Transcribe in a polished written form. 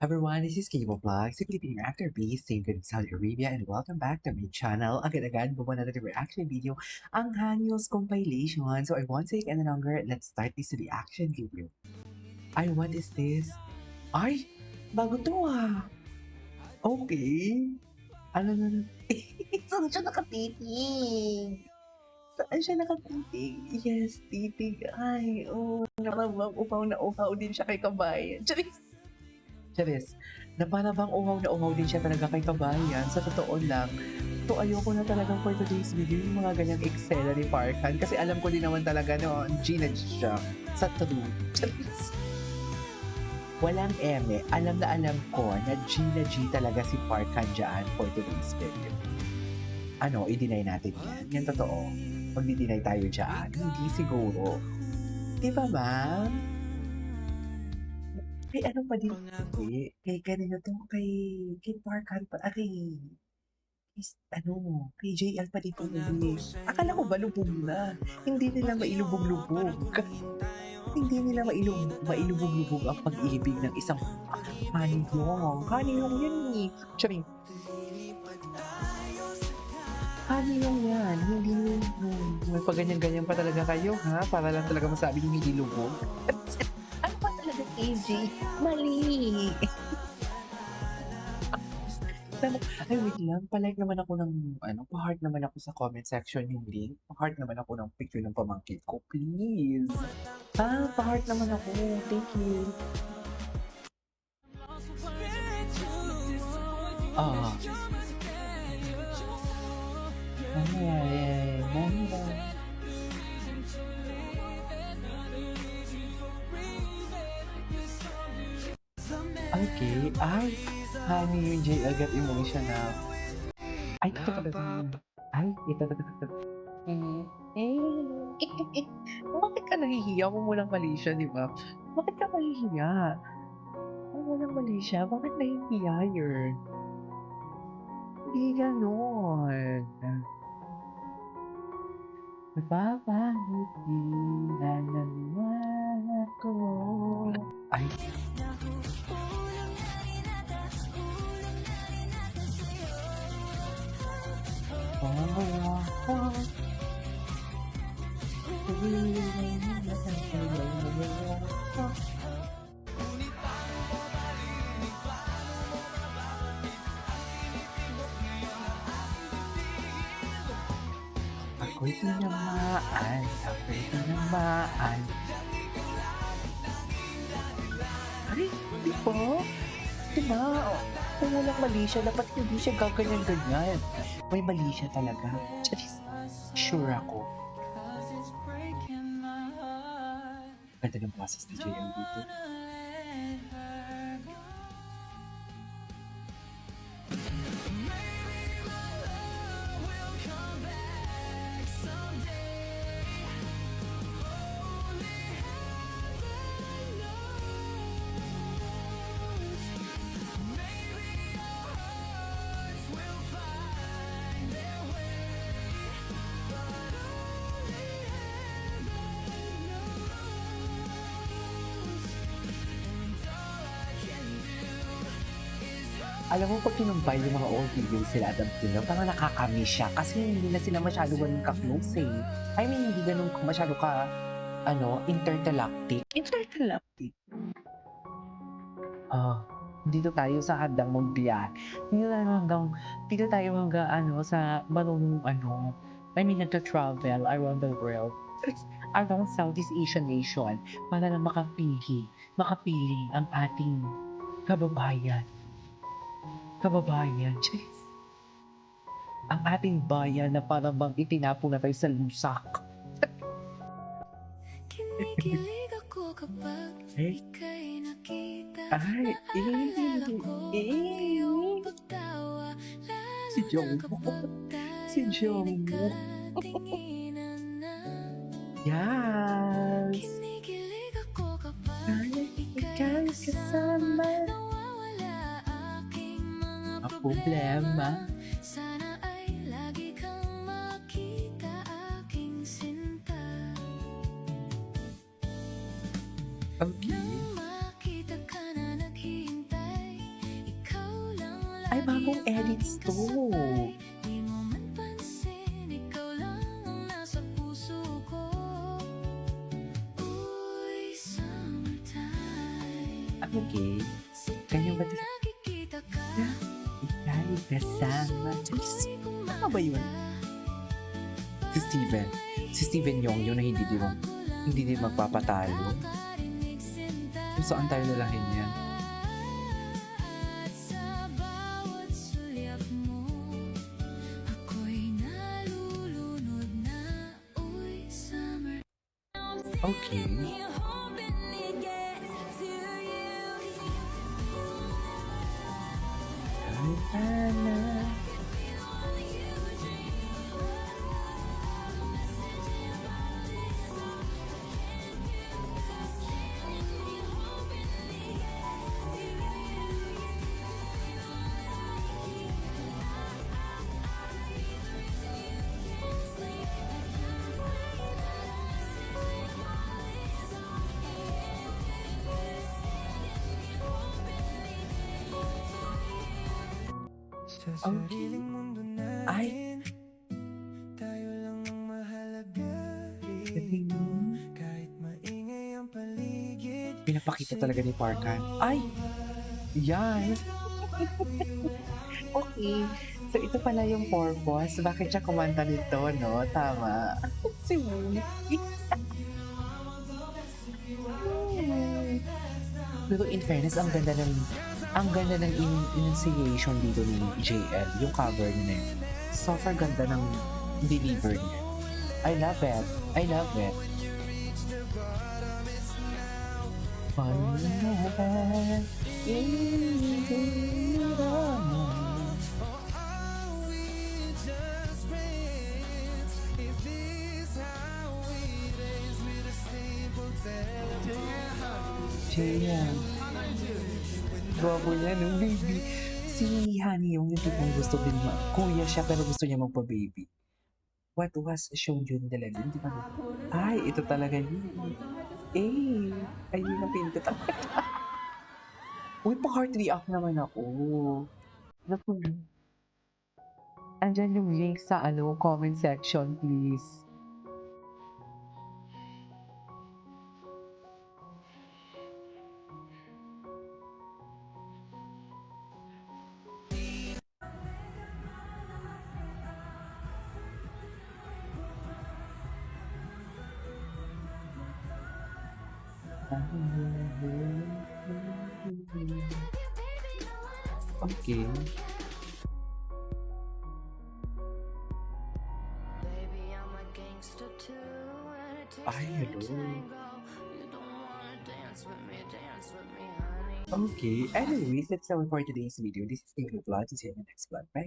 Everyone, this is Cable Vlog, simply being actor B, staying good in Saudi Arabia, and welcome back to my channel. Agad-agad, gumawa na natin reaction video, ang Hanyos compilation. So I won't take any longer, let's start this reaction video. Ay, what is this? Ay, bago to ah. Okay. Ano na saan siya nakatitig? Saan siya nakatitig? Yes, titig. Ay, oh, nakabang upaw na upaw din siya kay kabayan. Charis, na para bang uhaw na uhaw din siya talaga kay kabayan. Sa totoo lang, so ayoko na talagang for today's video yung mga ganyang Excel ni Parkan kasi alam ko din naman talaga no, G na G siya. Sa true. Charis. Walang eme. Alam na alam ko na G talaga si Parkan dyan for today's video. Ano, i-deny natin yan. Yan totoo. Magdi-deny tayo dyan. Hindi siguro. Di ba ma'am? Kay ano pa din kasi, kay kanino to, kay Parkan pa, kay JL pa dito uli. Akala ko ba lubog na? Hindi nila mailubog-lubog. Hindi nila mailubog-lubog ang pag-ibig ng isang Hanyong. Hanyong yan eh. Charing. Hanyong yan. Hindi may paganyan-ganyan pa talaga kayo ha? Para lang talaga masabi yung hindi lubog. Ano pa talaga AJ? Mali! Ay, wait lang. Pa-like naman ako ng, pa-heart naman ako sa comment section yung link. Pa-heart naman ako ng picture ng pamangkin ko, please. Pa-heart naman ako. Thank you. Ah. Ay, okay. Ay, honey, yung J agad emotional. Ay, ito. Bakit ka nahihiya? Mo walang mali siya, di ba? Bakit ka nahihiya? Mo walang mali siya? Bakit nahihiya yun? Hindi ganon. Napapangiti na naman ako. Ay. Ako'y tinamaan. Ay, di ba? Diba? Kung walang mali siya, dapat hindi siya gaganyan-ganyan. May mali siya talaga. Charis, sure ako. Ganda ng process ni JL dito. Alam mo, pag kinumbay yung mga old videos sila, Adam Pino, parang nakakamiss siya kasi hindi na sila masyado ganun ka-close eh. I mean, hindi ganun masyado ka, intergalactic. Intergalactic. Dito tayo sa handang magbiyahe. Dito tayo sa marunong nagta-travel around the world. Around Southeast Asian nation para lang makapili ang ating kababayan. Jeez. Ang ating bayan na parang bang itinapon na tayo sa lusak. Kinikilig ako kapag ika'y nakita. Ay, Naalala ko ang iyong pagtawa. Si Jong. Si Jong. Tinginan na. Yes. Kinikilig ako kapag Ika'y kasama. nawawala aking mga Problema. Sana ay lagi kang makita aking sinta. Okay. Nang makita ka na naghihintay Ay, bagong edits to. Di mo man pansin, ikaw lang ang nasa puso ko. Uy, summertime. Okay. Sa Ganyan ba tuwing ito? nakikita ka, Ika'y kasama. puso'y Tama ba yun? Si Steven. Si Steven Yong yun na hindi din magpapatalo. nakakarinig sinta. Kung saan tayo lalahin yan? At sa bawat sulyap mo, ako'y nalulunod na. Uy, summer. Okay. Ay, sana. Sa Okay. sariling mundo Ay. natin, tayo lang ang mahalaga rin. Galing. Kahit maingay ang paligid, Pinapakita talaga ni Parkan. Ay! Yan! Okay. So, ito pala yung purpose. Bakit siya kumanta nito, no? Tama. Si Winnie. Pero in fairness, ang ganda ng enunciation dito ni JL, yung cover niya. Super ganda ng deliver niya. I love it. I love it. Forever in the are we just friends? If this how we raise with a simple JL. Gwapo niya, no, baby. Si Honey yung tipong gusto din kuya siya pero gusto niya magpa-baby. What was shown yun talaga? Hindi pa Ay, ito talaga yun. Eh, ayun ang pinto talaga. Uy, pa-heart react naman ako. Naku. Andyan yung link sa comment section, please. Okay. Ay, hello. Okay. Anyways, that's all for today's video. This is David Vlog. See you in the next vlog. Bye.